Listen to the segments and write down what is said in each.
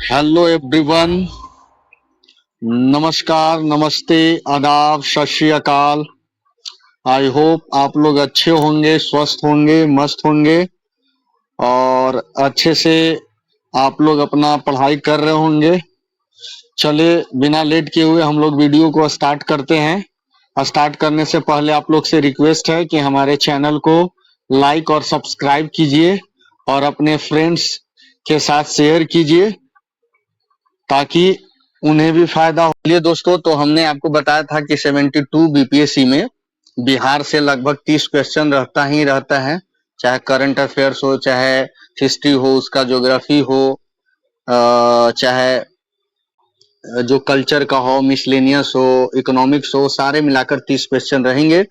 Hello everyone, नमस्कार, नमस्ते, आदाब, सत श्री अकाल। आई होप आप लोग अच्छे होंगे, स्वस्थ होंगे, मस्त होंगे और अच्छे से आप लोग अपना पढ़ाई कर रहे होंगे। चलिए बिना लेट किए हुए हम लोग वीडियो को स्टार्ट करते हैं। स्टार्ट करने से पहले आप लोग से रिक्वेस्ट है कि हमारे चैनल को लाइक और सब्सक्राइब कीजिए और अपने फ्रेंड्स के साथ शेयर कीजिए ताकि उन्हें भी फायदा हो। चलिए दोस्तों, तो हमने आपको बताया था कि 72 बीपीएससी में बिहार से लगभग 30 क्वेश्चन रहता ही रहता है, चाहे करंट अफेयर्स हो, चाहे हिस्ट्री हो, उसका ज्योग्राफी हो, चाहे जो कल्चर का हो, मिसलेनियस हो, इकोनॉमिक्स हो, सारे मिलाकर 30 क्वेश्चन रहेंगे।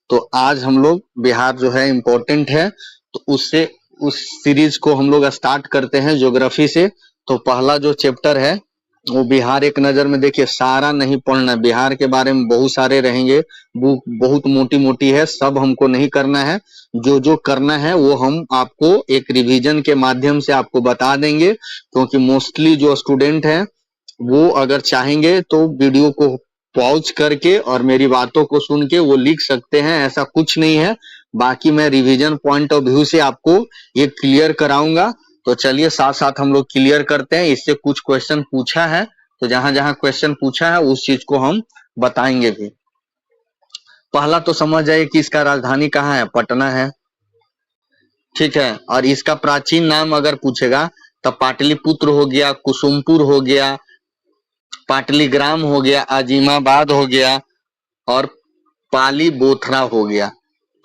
तो आज हम लोग बिहार जो है इम्पोर्टेंट है, तो उससे उस सीरीज को हम लोग स्टार्ट करते हैं ज्योग्राफी से। तो पहला जो चैप्टर है वो बिहार एक नजर में देखिए, सारा नहीं पढ़ना, बिहार के बारे में बहुत सारे रहेंगे, बुक बहुत मोटी मोटी है, सब हमको नहीं करना है। जो जो करना है वो हम आपको एक रिवीजन के माध्यम से आपको बता देंगे, क्योंकि मोस्टली जो स्टूडेंट हैं वो अगर चाहेंगे तो वीडियो को पॉज करके और मेरी बातों को सुन के वो लिख सकते हैं, ऐसा कुछ नहीं है। बाकी मैं रिवीजन पॉइंट ऑफ व्यू से आपको ये क्लियर कराऊंगा। तो चलिए साथ साथ हम लोग क्लियर करते हैं। इससे कुछ क्वेश्चन पूछा है, तो जहां जहां क्वेश्चन पूछा है उस चीज को हम बताएंगे भी। पहला तो समझ जाइए कि इसका राजधानी कहाँ है, पटना है, ठीक है। और इसका प्राचीन नाम अगर पूछेगा तो पाटलिपुत्र हो गया, कुसुमपुर हो गया, पाटलीग्राम हो गया, आजिमाबाद हो गया और पालीबोथरा हो गया।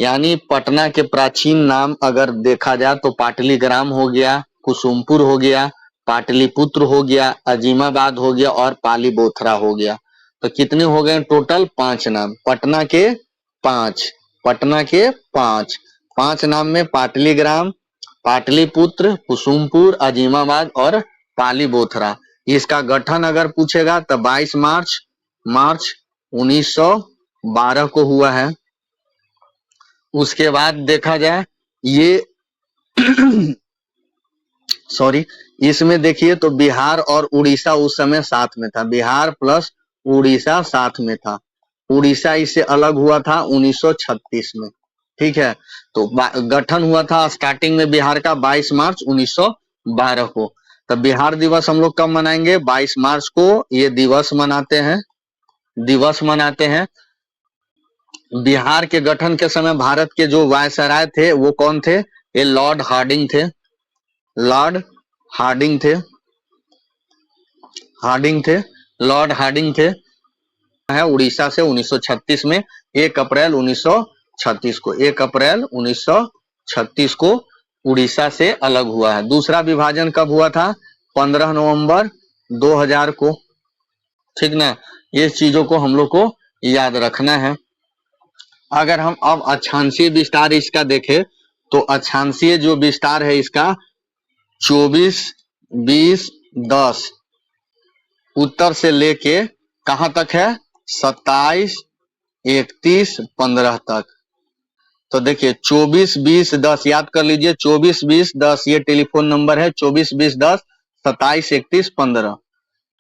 यानी पटना के प्राचीन नाम अगर देखा जाए तो पाटलीग्राम हो गया, कुसुमपुर हो गया, पाटलिपुत्र हो गया, अजीमाबाद हो गया और पालीबोथरा हो गया। तो कितने हो गए टोटल? 5 नाम। पटना के 5, पटना के 5, 5 नाम में पाटलीग्राम, पाटलिपुत्र, कुसुमपुर, अजीमाबाद और पालीबोथरा। इसका गठन अगर पूछेगा तो 22 मार्च 1912 को हुआ है। उसके बाद देखा जाए ये सॉरी, इसमें देखिए तो बिहार और उड़ीसा उस समय साथ में था, बिहार प्लस उड़ीसा साथ में था। उड़ीसा इससे अलग हुआ था 1936 में, ठीक है। तो गठन हुआ था स्टार्टिंग में बिहार का 22 मार्च 1912 को। तब बिहार दिवस हम लोग कब मनाएंगे? 22 मार्च को ये दिवस मनाते हैं, दिवस मनाते हैं। बिहार के गठन के समय भारत के जो वायसराय थे वो कौन थे? ये लॉर्ड हार्डिंग थे, लॉर्ड हार्डिंग थे, हार्डिंग थे, लॉर्ड हार्डिंग थे। है उड़ीसा से 1936 में, 1 अप्रैल 1936 को, 1 अप्रैल 1936 को उड़ीसा से अलग हुआ है। दूसरा विभाजन कब हुआ था? 15 नवंबर 2000 को, ठीक ना। ये चीजों को हम लोग को याद रखना है। अगर हम अब अक्षांशीय विस्तार इसका देखें तो अक्षांशीय जो विस्तार है इसका 24, 20, 10 उत्तर से लेके कहां तक है? 27, 31, 15 तक। तो देखिए 24, 20, 10 याद कर लीजिए, 24, 20, 10 ये टेलीफोन नंबर है। 24, 20, 10, 27, 31, 15,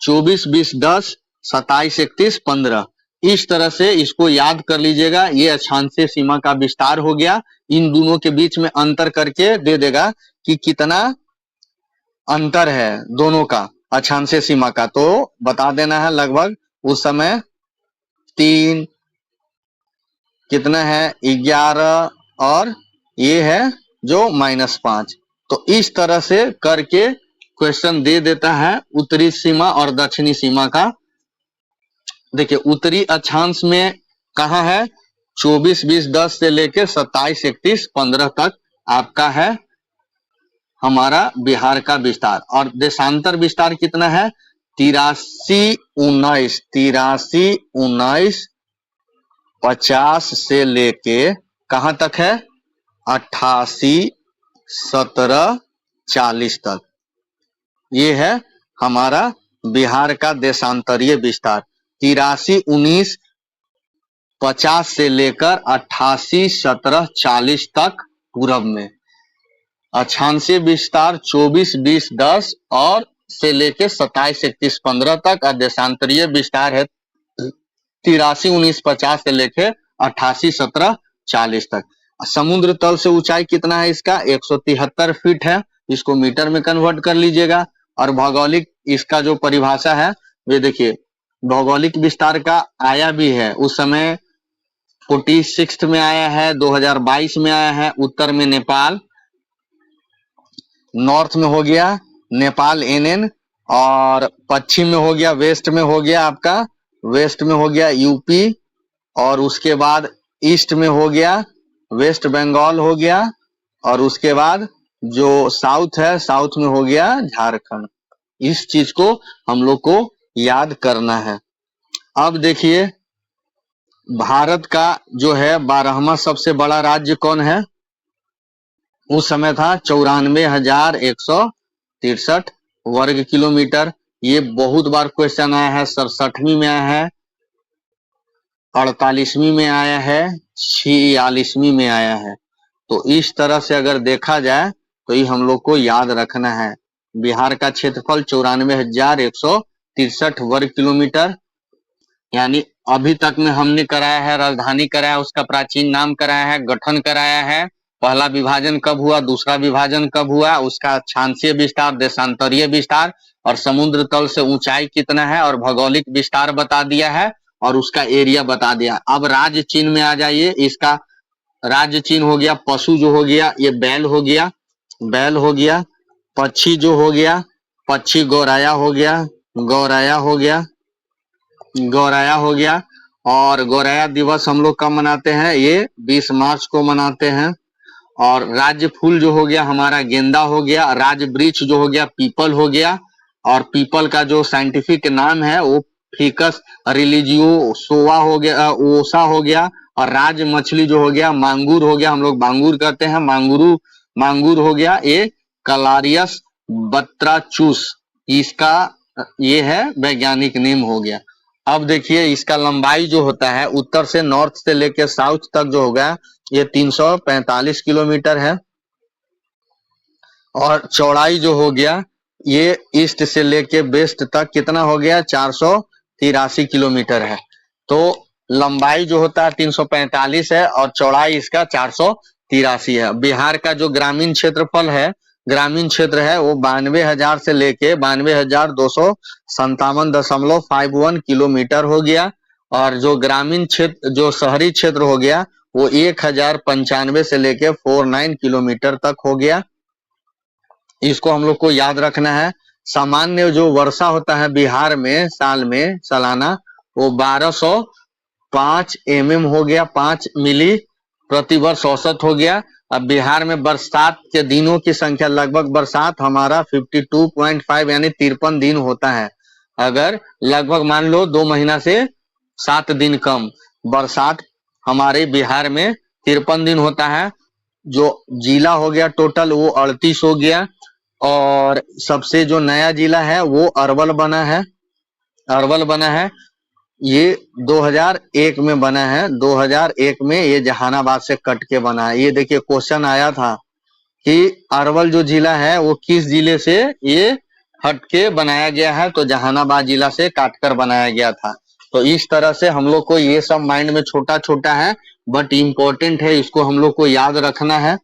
24, 20, 10, 27, 31, 15। इस तरह से इसको याद कर लीजिएगा। ये अक्षांशीय सीमा का विस्तार हो गया। इन दोनों के बीच में अंतर करके दे देगा कि कितना अंतर है दोनों का, अक्षांशीय सीमा का। तो बता देना है लगभग उस समय 3, कितना है 11 और ये है जो -5। तो इस तरह से करके क्वेश्चन दे देता है उत्तरी सीमा और दक्षिणी सीमा का। देखिए उत्तरी अक्षांश में कहा है? 24, 20, 10 से लेके 27, 31, 15 तक आपका है हमारा बिहार का विस्तार। और देशांतर विस्तार कितना है? 83, 19, 83, 19, 50 से लेके कहां तक है? 88, 17, 40 तक। ये है हमारा बिहार का देशांतरीय विस्तार। 83, 19, 50 से लेकर 88, 17, 40 तक पूरब में। अक्षांशीय विस्तार 24-20-10 और से लेके 27-31-15 तक, और देशांतरीय विस्तार है 83-19-50 से लेके 88-17-40 तक। समुद्र तल से ऊंचाई कितना है इसका? 173 फीट है, इसको मीटर में कन्वर्ट कर लीजिएगा। और भौगोलिक इसका जो परिभाषा है ये देखिए, भौगोलिक विस्तार का आया भी है उस समय 46 में आया है, 2022 में आया है। उत्तर में नेपाल, नॉर्थ में हो गया नेपाल NN, और पश्चिम में हो गया, वेस्ट में हो गया आपका, वेस्ट में हो गया यूपी, और उसके बाद ईस्ट में हो गया वेस्ट बंगाल हो गया, और उसके बाद जो साउथ है, साउथ में हो गया झारखंड। इस चीज को हम लोग को याद करना है। अब देखिए, भारत का जो है 12वां सबसे बड़ा राज्य कौन है? उस समय था 94,163 वर्ग किलोमीटर। ये बहुत बार क्वेश्चन आया है, 67वीं में आया है, 48वीं में आया है, 46वीं में आया है। तो इस तरह से अगर देखा जाए तो ये हम लोग को याद रखना है। बिहार का क्षेत्रफल 94,163 वर्ग किलोमीटर, यानी अभी तक में हमने कराया है, राजधानी कराया, उसका प्राचीन नाम कराया है, गठन कराया है, पहला विभाजन कब हुआ, दूसरा विभाजन कब हुआ, उसका अक्षांशीय विस्तार, देशांतरीय विस्तार, और समुद्र तल से ऊंचाई कितना है, और भौगोलिक विस्तार बता दिया है, और उसका एरिया बता दिया। अब राज्य चिन्ह में आ जाइए। इसका राज्य चिन्ह हो गया पशु, जो हो गया ये बैल हो गया, बैल हो गया। पक्षी जो हो गया, पक्षी गौराया हो गया, गौराया हो गया, गौराया हो गया। और गौराया दिवस हम लोग कब मनाते हैं? ये 20 मार्च को मनाते हैं। और राज्य फूल जो हो गया हमारा गेंदा हो गया। राज्य वृक्ष जो हो गया पीपल हो गया, और पीपल का जो साइंटिफिक नाम है वो फिकस रिलीजियोसोवा हो गया, ओसा हो गया। और राज्य मछली जो हो गया मांगूर हो गया, हम लोग बांगूर कहते हैं, मांगुरू, मांगूर हो गया। ये कलारियस बत्राचूस, इसका ये है वैज्ञानिक नेम हो गया। अब देखिए, इसका लंबाई जो होता है उत्तर से, नॉर्थ से लेके साउथ तक जो होगा ये 345 किलोमीटर है। और चौड़ाई जो हो गया ये ईस्ट से लेके वेस्ट तक कितना हो गया? 483 किलोमीटर है। तो लंबाई जो होता है 345 है, और चौड़ाई इसका 483 है। बिहार का जो ग्रामीण क्षेत्रफल है, ग्रामीण क्षेत्र है, वो 92,000 से लेके 92,257.51 किलोमीटर हो गया। और जो ग्रामीण क्षेत्र, जो शहरी क्षेत्र हो गया वो 1,095 से लेके 49 किलोमीटर तक हो गया। इसको हम लोग को याद रखना है। सामान्य जो वर्षा होता है बिहार में साल में, सालाना, वो 1205 mm हो गया, 5 मिली प्रति वर्ष औसत हो गया। अब बिहार में बरसात के दिनों की संख्या, लगभग बरसात हमारा 52.5 यानी 53 दिन होता है। अगर लगभग मान लो 2 महीना से 7 दिन कम बरसात हमारे बिहार में 53 दिन होता है। जो जिला हो गया टोटल वो 38 हो गया। और सबसे जो नया जिला है वो अरवल बना है, अरवल बना है। ये 2001 में बना है, 2001 में ये जहानाबाद से कट के बना है। ये देखिए क्वेश्चन आया था कि अरवल जो जिला है वो किस जिले से ये हट के बनाया गया है, तो जहानाबाद जिला से काटकर बनाया गया था। तो इस तरह से हम लोग को ये सब माइंड में छोटा छोटा है बट इम्पोर्टेंट है, इसको हम लोग को याद रखना है।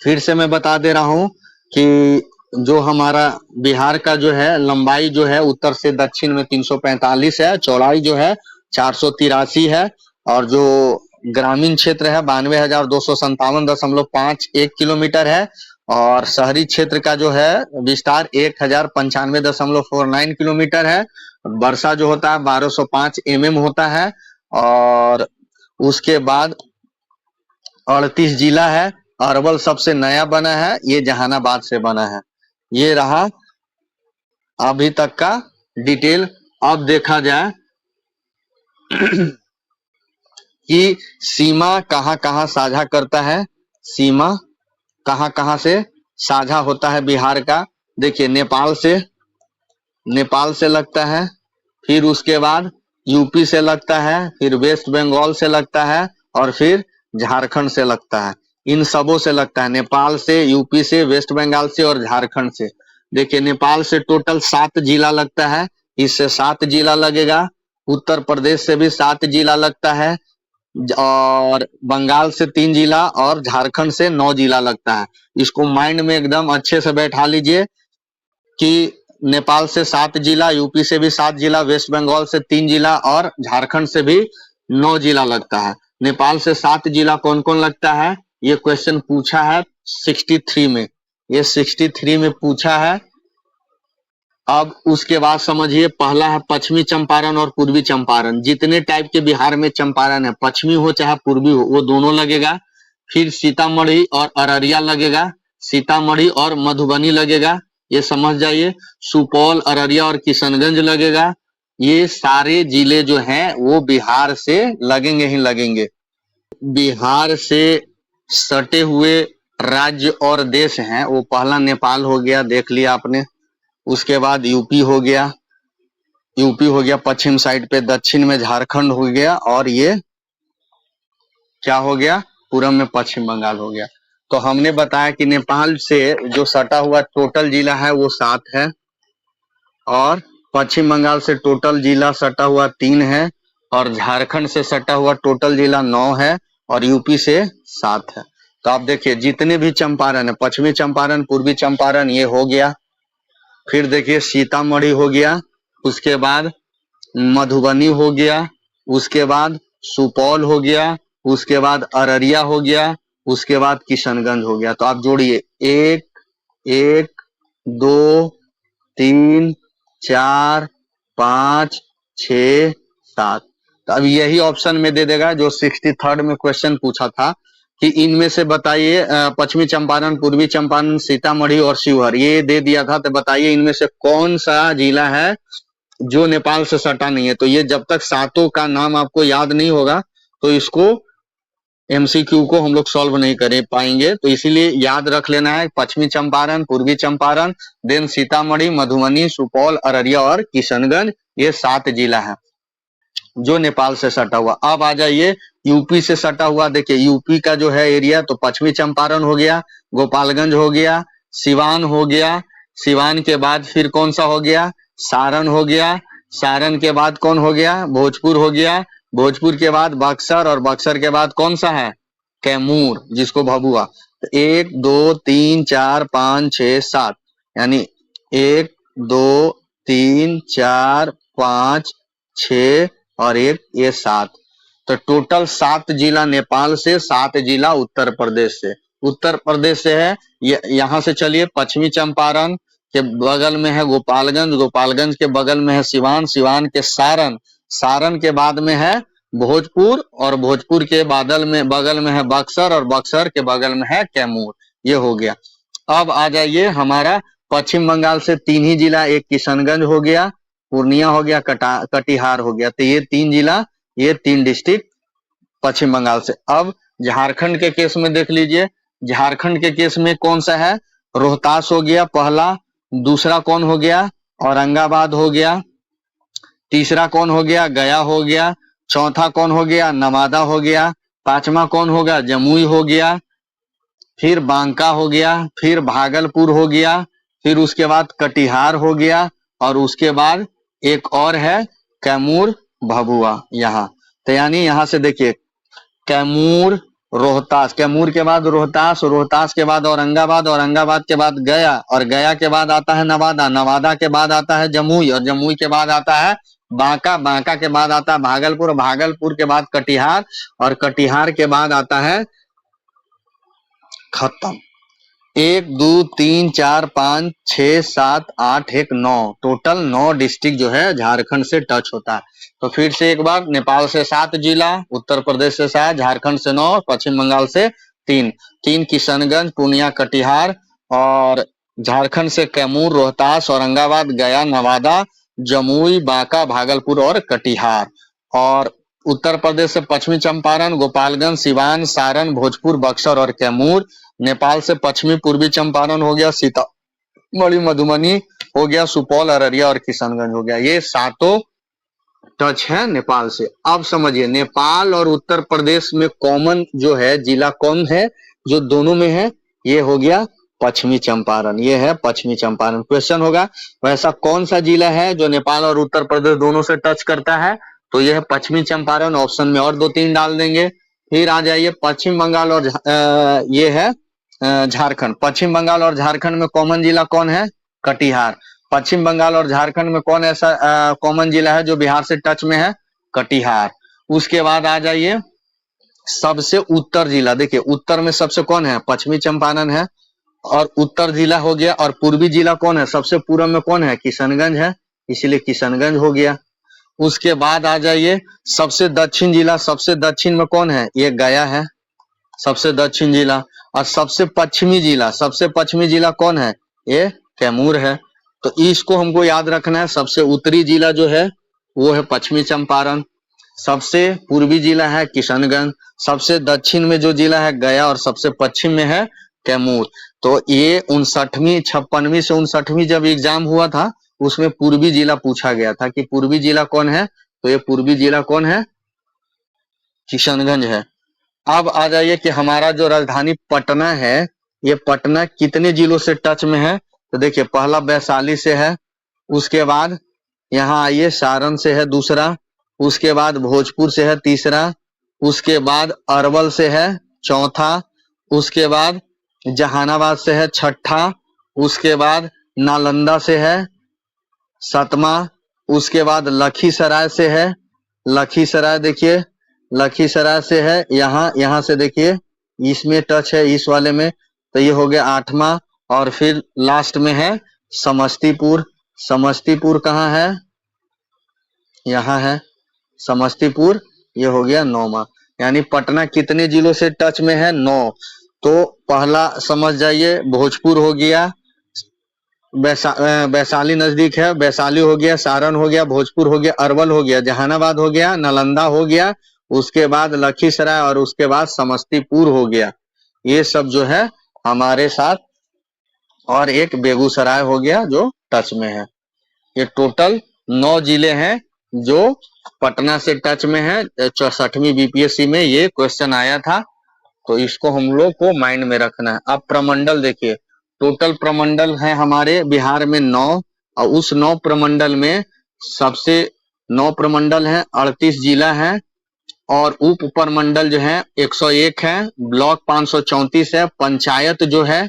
फिर से मैं बता दे रहा हूँ कि जो हमारा बिहार का जो है लंबाई जो है उत्तर से दक्षिण में 345 है, चौड़ाई जो है 483 है, और जो ग्रामीण क्षेत्र है 92,257.51 किलोमीटर है, और शहरी क्षेत्र का जो है विस्तार 1,095.49 किलोमीटर है। वर्षा जो होता है 1205 mm होता है। और उसके बाद 38 जिला है। अरवल सबसे नया बना है, ये जहानाबाद से बना है। ये रहा अभी तक का डिटेल। अब देखा जाए कि सीमा कहां कहां साझा करता है, सीमा कहां कहां से साझा होता है बिहार का। देखिए, नेपाल से लगता है, फिर उसके बाद यूपी से लगता है, फिर वेस्ट बंगाल से लगता है, और फिर झारखंड से लगता है। इन सबों से लगता है, नेपाल से, यूपी से, वेस्ट बंगाल से और झारखंड से। देखिए नेपाल से टोटल 7 जिला लगता है, इससे 7 जिला लगेगा, उत्तर प्रदेश से भी 7 जिला लगता है, और बंगाल से 3 जिला और झारखंड से 9 जिला लगता है। इसको माइंड में एकदम अच्छे से बैठा लीजिए कि नेपाल से 7 जिला, यूपी से भी 7 जिला, वेस्ट बंगाल से 3 जिला और झारखंड से भी 9 जिला लगता है। नेपाल से 7 जिला कौन कौन लगता है, ये क्वेश्चन पूछा है 63 में, ये 63 में पूछा है। अब उसके बाद समझिए, पहला है पश्चिमी चंपारण और पूर्वी चंपारण। जितने टाइप के बिहार में चंपारण है, पश्चिमी हो चाहे पूर्वी हो, वो दोनों लगेगा। फिर सीतामढ़ी और अररिया लगेगा, सीतामढ़ी और मधुबनी लगेगा, ये समझ जाइए। सुपौल, अररिया और किशनगंज लगेगा। ये सारे जिले जो हैं वो बिहार से लगेंगे ही लगेंगे। बिहार से सटे हुए राज्य और देश हैं, वो पहला नेपाल हो गया, देख लिया आपने। उसके बाद यूपी हो गया, यूपी हो गया पश्चिम साइड पे, दक्षिण में झारखंड हो गया, और ये क्या हो गया, पूरब में पश्चिम बंगाल हो गया। तो हमने बताया कि नेपाल से जो सटा हुआ टोटल जिला है वो 7 है, और पश्चिम बंगाल से टोटल जिला सटा हुआ 3 है, और झारखंड से सटा हुआ टोटल जिला 9 है, और यूपी से 7 है। तो आप देखिए जितने भी चंपारण है, पश्चिमी चंपारण, पूर्वी चंपारण, ये हो गया। फिर देखिए सीतामढ़ी हो गया, उसके बाद मधुबनी हो गया, उसके बाद सुपौल हो गया, उसके बाद अररिया हो गया, उसके बाद किशनगंज हो गया। तो आप जोड़िए, 1 1 2 3 4 5 6 7। तो अब यही ऑप्शन में दे देगा जो 63rd में क्वेश्चन पूछा था कि इनमें से बताइए, पश्चिमी चंपारण, पूर्वी चंपारण, सीतामढ़ी और शिवहर, ये दे दिया था। तो बताइए इनमें से कौन सा जिला है जो नेपाल से सटा नहीं है। तो ये जब तक सातों का नाम आपको याद नहीं होगा तो इसको एमसीक्यू को हम लोग सॉल्व नहीं कर पाएंगे। तो इसीलिए याद रख लेना है, पश्चिमी चंपारण, पूर्वी चंपारण, देन सीतामढ़ी, मधुबनी, सुपौल, अररिया और किशनगंज, ये 7 जिला है जो नेपाल से सटा हुआ। अब आ जाइए यूपी से सटा हुआ। देखिए यूपी का जो है एरिया, तो पश्चिमी चंपारण हो गया, गोपालगंज हो गया, सिवान हो गया, सिवान के बाद फिर कौन सा हो गया, सारण हो गया, सारण के बाद कौन हो गया, भोजपुर हो गया, भोजपुर के बाद बक्सर, और बक्सर के बाद कौन सा है, कैमूर, जिसको भभुआ। तो 1 2 3 4 5 6 7, यानी 1 2 3 4 5 6 और 1 ये 7। तो टोटल 7 जिला नेपाल से, 7 जिला उत्तर प्रदेश से। उत्तर प्रदेश से है, यहाँ से चलिए पश्चिमी चंपारण के बगल में है गोपालगंज, गोपालगंज के बगल में है सिवान, सिवान के सारण, सारण के बाद में है भोजपुर, और भोजपुर के बगल में है बक्सर, और बक्सर के बगल में है कैमूर। ये हो गया। अब आ जाइए हमारा पश्चिम बंगाल से 3 ही जिला, एक किशनगंज हो गया, पूर्णिया हो गया, कटिहार हो गया। तो ये 3 जिला, ये 3 डिस्ट्रिक्ट पश्चिम बंगाल से। अब झारखंड के केस में देख लीजिए, झारखंड के केस में कौन सा है, रोहतास हो गया पहला, दूसरा कौन हो गया, औरंगाबाद हो गया, तीसरा कौन हो गया, गया हो गया, चौथा कौन हो गया, नवादा हो गया, पांचवा कौन होगा, जमुई हो गया, फिर बांका हो गया, फिर भागलपुर हो गया, फिर उसके बाद कटिहार हो गया, और उसके बाद एक और है कैमूर, भभुआ यहाँ। तो यानी यहाँ से देखिए कैमूर, रोहतास, कैमूर के बाद रोहतास, रोहतास के बाद औरंगाबाद, औरंगाबाद के बाद गया, और गया के बाद आता है नवादा, नवादा के बाद आता है जमुई, और जमुई के बाद आता है बांका, बांका के बाद आता है भागलपुर, भागलपुर के बाद कटिहार, और कटिहार के बाद आता है खत्म। 1 2 3 4 5 6 7 8 1 9, टोटल 9 डिस्ट्रिक्ट जो है झारखंड से टच होता है। तो फिर से एक बार, नेपाल से 7 जिला, उत्तर प्रदेश से 7, झारखंड से 9, पश्चिम बंगाल से 3, 3 किशनगंज, पूर्णिया, कटिहार, और झारखंड से कैमूर, रोहतास, औरंगाबाद, गया, नवादा, जमुई, बांका, भागलपुर और कटिहार। और उत्तर प्रदेश से पश्चिमी चंपारण, गोपालगंज, सिवान, सारण, भोजपुर, बक्सर और कैमूर। नेपाल से पश्चिमी पूर्वी चंपारण हो गया, सीतामढ़ी, मधुबनी हो गया, सुपौल, अररिया और किशनगंज हो गया। ये सातों टच है नेपाल से। अब समझिए नेपाल और उत्तर प्रदेश में कॉमन जो है जिला कौन है, जो दोनों में है, ये हो गया पश्चिमी चंपारण, ये है पश्चिमी चंपारण। क्वेश्चन होगा वैसा कौन सा जिला है जो नेपाल और उत्तर प्रदेश दोनों से टच करता है, तो ये है पश्चिमी चंपारण। ऑप्शन में और 2-3 डाल देंगे। फिर आ जाइए पश्चिम बंगाल और ये है झारखंड। पश्चिम बंगाल और झारखंड में कॉमन जिला कौन है, कटिहार। पश्चिम बंगाल और झारखंड में कौन ऐसा कॉमन जिला है जो बिहार से टच में है, कटिहार। उसके बाद आ जाइए सबसे उत्तर जिला, देखिए उत्तर में सबसे कौन है, पश्चिमी चंपारण है और उत्तर जिला हो गया। और पूर्वी जिला कौन है, सबसे पूर्व में कौन है, किशनगंज है, इसलिए किशनगंज हो गया। उसके बाद आ जाइए सबसे दक्षिण जिला, सबसे दक्षिण में कौन है, ये गया है सबसे दक्षिण जिला। और सबसे पश्चिमी जिला, सबसे पश्चिमी जिला कौन है, ये कैमूर है। तो इसको हमको याद रखना है। सबसे उत्तरी जिला जो है वो है पश्चिमी चंपारण, सबसे पूर्वी जिला है किशनगंज, सबसे दक्षिण में जो जिला है गया और सबसे पश्चिम में है कैमूर। तो ये 59वीं 56वीं से 59वीं जब एग्जाम हुआ था उसमें पूर्वी जिला पूछा गया था कि पूर्वी जिला कौन है, तो ये पूर्वी जिला कौन है, किशनगंज है। अब आ जाइए कि हमारा जो राजधानी पटना है, ये पटना कितने जिलों से टच में है, तो देखिए पहला वैशाली से है, उसके बाद यहाँ आइए सारण से है दूसरा, उसके बाद भोजपुर से है तीसरा, उसके बाद अरवल से है चौथा, उसके बाद जहानाबाद से है छठा, उसके बाद नालंदा से है सातवां, उसके बाद लखीसराय से है, लखीसराय देखिए लखीसराय से है यहाँ से देखिए इसमें टच है इस वाले में, तो ये हो गया 8वां। और फिर लास्ट में है समस्तीपुर, समस्तीपुर कहाँ है, यहाँ है समस्तीपुर, ये हो गया 9वां। यानी पटना कितने जिलों से टच में है, 9। तो पहला समझ जाइए भोजपुर हो गया, वैशाली नजदीक है, वैशाली हो गया, सारण हो गया, भोजपुर हो गया, अरवल हो गया, जहानाबाद हो गया, नालंदा हो गया, उसके बाद लखीसराय और उसके बाद समस्तीपुर हो गया। ये सब जो है हमारे साथ, और एक बेगूसराय हो गया जो टच में है। ये टोटल 9 जिले हैं जो पटना से टच में है। 64वीं बीपीएससी में ये क्वेश्चन आया था, तो इसको हम लोग को माइंड में रखना है। अब प्रमंडल देखिए, टोटल प्रमंडल है हमारे बिहार में 9, और उस 9 प्रमंडल में सबसे 9 प्रमंडल है, 38 जिला है, और उप प्रमंडल जो है 101 है, ब्लॉक 534 है, पंचायत जो है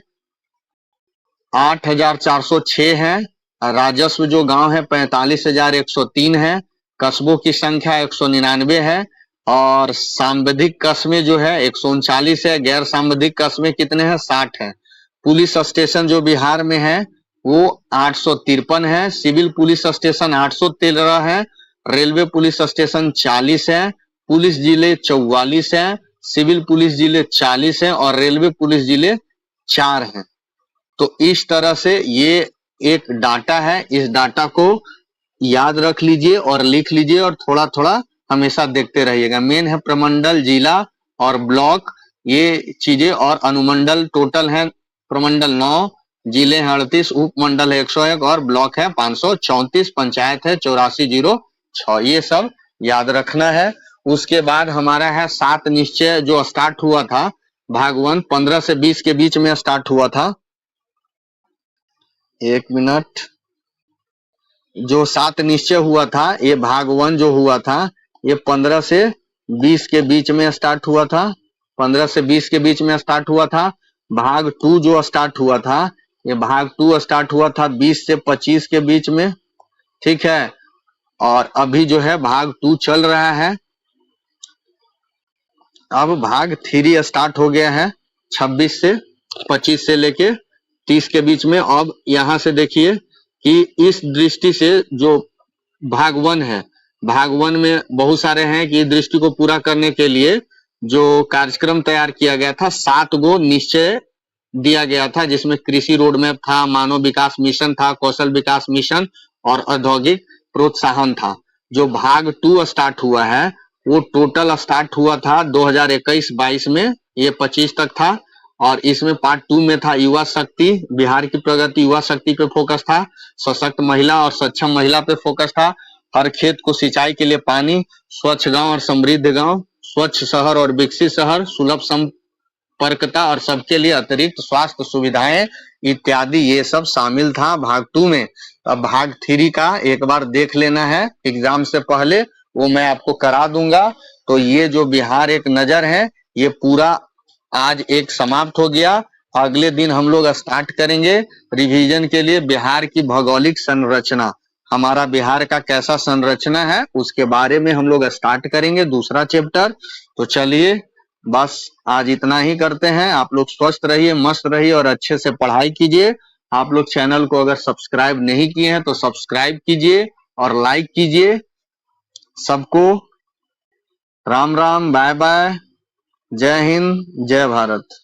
8406 है, राजस्व जो गांव है 45,103 है, कस्बों की संख्या 199 है, और सांविधिक कस्बे जो है 139 है, गैर सांविधिक कस्बे कितने हैं, 60 है। पुलिस स्टेशन जो बिहार में है वो 853 है, सिविल पुलिस स्टेशन 813 है, रेलवे पुलिस स्टेशन 40 है, पुलिस जिले 44 है, सिविल पुलिस जिले 40 है, और रेलवे पुलिस जिले 4 हैं। तो इस तरह से ये एक डाटा है, इस डाटा को याद रख लीजिए और लिख लीजिए और थोड़ा थोड़ा हमेशा देखते रहिएगा। मेन है प्रमंडल, जिला और ब्लॉक, ये चीजें, और अनुमंडल टोटल है प्रमंडल 9, जिले हैं 38, उपमंडल है 101 और ब्लॉक है 534, पंचायत है 8406, ये सब याद रखना है। उसके बाद हमारा है 7 निश्चय जो स्टार्ट हुआ था, भाग 1 15 से 20 के बीच में स्टार्ट हुआ था। एक मिनट, जो 7 निश्चय हुआ था, ये भाग 1 जो हुआ था ये 15 से 20 के बीच में स्टार्ट हुआ था, 15 से 20 के बीच में स्टार्ट हुआ था। भाग 2 जो स्टार्ट हुआ था, ये भाग 2 स्टार्ट हुआ था 20 से 25 के बीच में, ठीक है। और अभी जो है भाग 2 चल रहा है। अब भाग 3 स्टार्ट हो गया है 26 से 25 से लेके 30 के बीच में। अब यहाँ से देखिए कि इस दृष्टि से जो भाग 1 है, भाग 1 में बहुत सारे हैं कि दृष्टि को पूरा करने के लिए जो कार्यक्रम तैयार किया गया था, 7 गो निश्चय दिया गया था, जिसमें कृषि रोड मैप था, मानव विकास मिशन था, कौशल विकास मिशन और औद्योगिक प्रोत्साहन था। जो भाग 2 स्टार्ट हुआ है वो टोटल स्टार्ट हुआ था 2021-22 में, ये 25 तक था, और इसमें पार्ट 2 में था युवा शक्ति, बिहार की प्रगति, युवा शक्ति पे फोकस था, सशक्त महिला और सक्षम महिला पे फोकस था, हर खेत को सिंचाई के लिए पानी, स्वच्छ गांव और समृद्ध गांव, स्वच्छ शहर और विकसित शहर, सुलभ संपर्कता और सबके लिए अतिरिक्त स्वास्थ्य सुविधाएं इत्यादि ये सब शामिल था भाग 2 में। अब भाग 3 का एक बार देख लेना है एग्जाम से पहले, वो मैं आपको करा दूंगा। तो ये जो बिहार एक नजर है ये पूरा आज एक समाप्त हो गया। अगले दिन हम लोग स्टार्ट करेंगे रिवीजन के लिए बिहार की भौगोलिक संरचना, हमारा बिहार का कैसा संरचना है उसके बारे में हम लोग स्टार्ट करेंगे दूसरा चैप्टर। तो चलिए बस आज इतना ही करते हैं। आप लोग स्वस्थ रहिए, मस्त रहिए और अच्छे से पढ़ाई कीजिए। आप लोग चैनल को अगर सब्सक्राइब नहीं किए हैं तो सब्सक्राइब कीजिए और लाइक कीजिए। सबको राम राम, बाय बाय, जय हिंद, जय भारत।